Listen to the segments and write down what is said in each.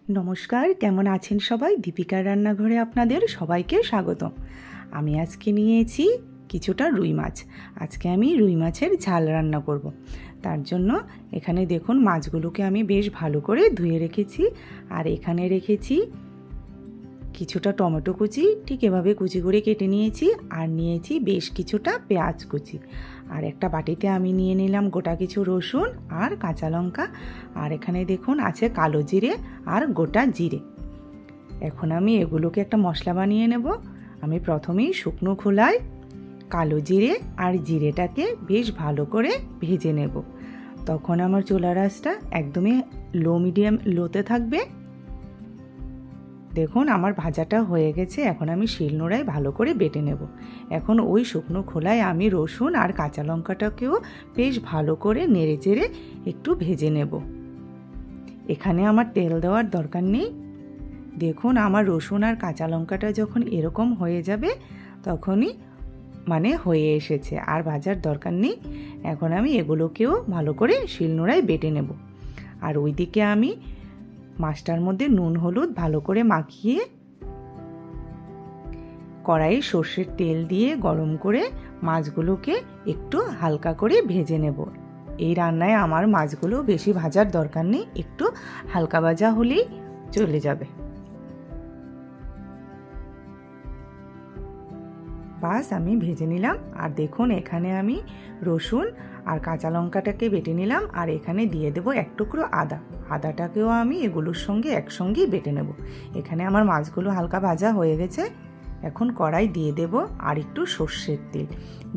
नमस्कार केमन आছেন सबाई दीपिकार रान्नाघरे आपनादेर सबाइके स्वागतम। आमी आजके नियेछि किछुटा रुई माछ। आजके आमी रुई माछेर झाल रान्ना करब। तार जोन्नो एखाने देखुन माछगुलोके आमी बेश भालो करे धुए रेखेछि आर एखाने रेखेछि किछुटा टमेटो कुचि ठीक एभाবে कुचि करे केटे निয়েছি আর নিয়েছি বেশ কিছুটা পেঁয়াজ কুচি আর একটা বাটিতে আমি নিয়ে নিলাম গোটা কিছু রসুন আর কাঁচা লঙ্কা আর এখানে দেখুন আছে কালো জিরে আর গোটা জিরে। এখন আমি এগুলোকে একটা মশলা বানিয়ে নেব। আমি প্রথমেই শুকনো খোলায় কালো জিরে আর জিরেটাকে বেশ ভালো করে ভেজে নেব। তখন আমার চুলার আঁচটা একদমই লোতে থাকবে। দেখুন আমার ভাজাটা হয়ে গেছে। এখন আমি শিলনোড়ায় ভালো করে বেটে নেব। এখন ওই শুকনো খোলায় আমি রসুন আর কাঁচা লঙ্কাটাকেও বেশ ভালো করে নেড়েচেড়ে একটু ভেজে নেব। এখানে আমার তেল দেওয়ার দরকার নেই। দেখুন আমার রসুন আর কাঁচা লঙ্কাটা যখন এরকম হয়ে যাবে তখনই মানে হয়ে এসেছে, আর ভাজার দরকার নেই। এখন আমি এগুলোকেও ভালো করে শিলনোড়ায় বেটে নেব। আর ওইদিকে আমি মাছটার মধ্যে নুন হলুদ ভালো করে মাখিয়ে কড়াইয়ে সর্ষের তেল দিয়ে গরম করে মাছগুলোকে একটু হালকা করে ভেজে নেব। এই রান্নায় আমার মাছগুলো বেশি ভাজার দরকার নেই, একটু হালকা ভাজা হলেই চলে যাবে। বাস আমি ভেজে নিলাম। আর দেখুন এখানে আমি রসুন আর কাঁচা লঙ্কাটাকে বেটে নিলাম আর এখানে দিয়ে দেব এক টুকরো আদা। আদাটাকেও আমি এগুলোর সঙ্গে একসঙ্গেই বেটে নেব। এখানে আমার মাছগুলো হালকা ভাজা হয়ে গেছে। এখন কড়াই দিয়ে দেব আর একটু সর্ষের তেল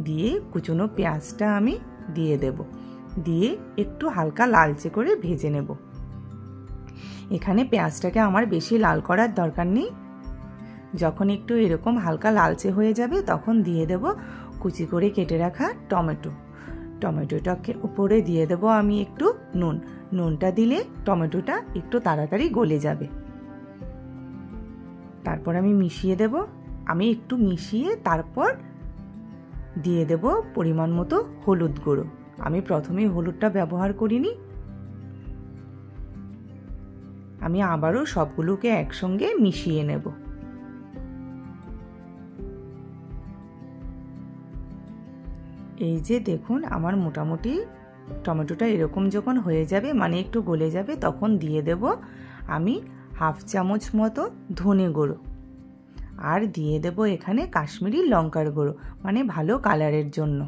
দিয়ে কুচনো পেঁয়াজটা আমি দিয়ে দেব, দিয়ে একটু হালকা লালচে করে ভেজে নেব। এখানে পেঁয়াজটাকে আমার বেশি লাল করার দরকার নেই। যখন একটু এরকম হালকা লালচে হয়ে যাবে তখন দিয়ে দেব কুচি করে কেটে রাখা টমেটো। টমেটোটাকে উপরে দিয়ে দেব আমি একটু নুন। নুনটা দিলে টমেটোটা একটু তাড়াতাড়ি গলে যাবে। তারপর আমি মিশিয়ে দেব। আমি একটু মিশিয়ে তারপর দিয়ে দেব পরিমাণ মতো হলুদ গুঁড়ো। আমি প্রথমে হলুদটা ব্যবহার করিনি। আমি আবারও সবগুলোকে একসঙ্গে মিশিয়ে নেব। এই যে দেখুন আমার মোটামুটি টমেটোটা এরকম যখন হয়ে যাবে মানে একটু গলে যাবে তখন দিয়ে দেব আমি হাফ চামচ মতো ধনে গুঁড়ো আর দিয়ে দেব এখানে কাশ্মীরি লঙ্কার গুঁড়ো, মানে ভালো কালারের জন্য,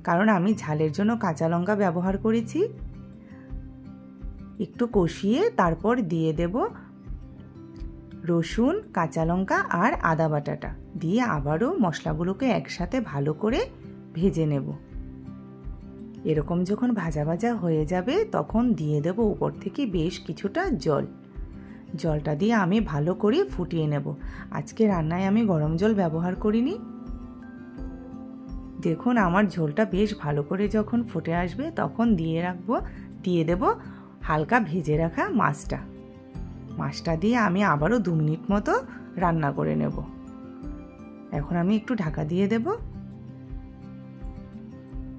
কারণ আমি ঝালের জন্য কাঁচা লঙ্কা ব্যবহার করেছি। একটু কষিয়ে তারপর দিয়ে দেব রসুন কাঁচা লঙ্কা আর আদা বাটাটা দিয়ে আবারও মশলাগুলোকে একসাথে ভালো করে ভেজে নেব। এরকম যখন ভাজা ভাজা হয়ে যাবে তখন দিয়ে দেব উপর থেকে বেশ কিছুটা জল। জলটা দিয়ে আমি ভালো করে ফুটিয়ে নেব। আজকে রান্নায় আমি গরম জল ব্যবহার করিনি। দেখুন আমার ঝোলটা বেশ ভালো করে যখন ফুটে আসবে তখন দিয়ে দেব হালকা ভেজে রাখা মাছটা। মাছটা দিয়ে আমি আবারও 2 মিনিট মতো রান্না করে নেব। এখন আমি একটু ঢাকা দিয়ে দেব।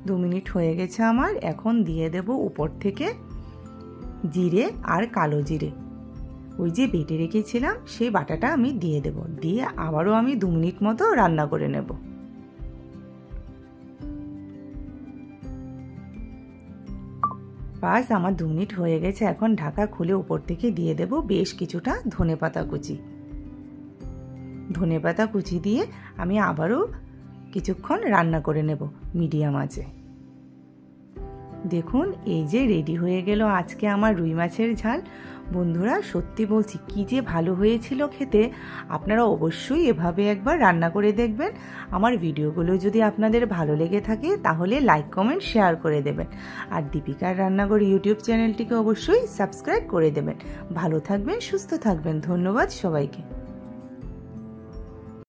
2 মিনিট হয়ে গেছে আমার। এখন দিয়ে দেব উপর থেকে জিরে আর কালো জিরে, ওই যে বেটে রেখেছিলাম সেই বাটাটা আমি দিয়ে দেব। দিয়ে আবারও আমি 2 মিনিট মতো রান্না করে নেব। বাস আমার 2 মিনিট হয়ে গেছে। এখন ঢাকা খুলে উপর থেকে দিয়ে দেব বেশ কিছুটা ধনেপাতা কুচি। ধনেপাতা কুচি দিয়ে আমি আবারও কিছুক্ষণ রান্না করে নেব মিডিয়াম আঁচে। দেখুন এই যে রেডি হয়ে গেল আজকে আমার রুই মাছের ঝাল। বন্ধুরা সত্যি বলছি কি যে ভালো হয়েছিল খেতে। আপনারা অবশ্যই এভাবে একবার রান্না করে দেখবেন। আমার ভিডিওগুলো যদি আপনাদের ভালো লেগে থাকে তাহলে লাইক কমেন্ট শেয়ার করে দেবেন। আর দীপিকার রান্নাঘর ইউটিউব চ্যানেলটিকে অবশ্যই সাবস্ক্রাইব করে দেবেন। ভালো থাকবেন, সুস্থ থাকবেন। ধন্যবাদ সবাইকে।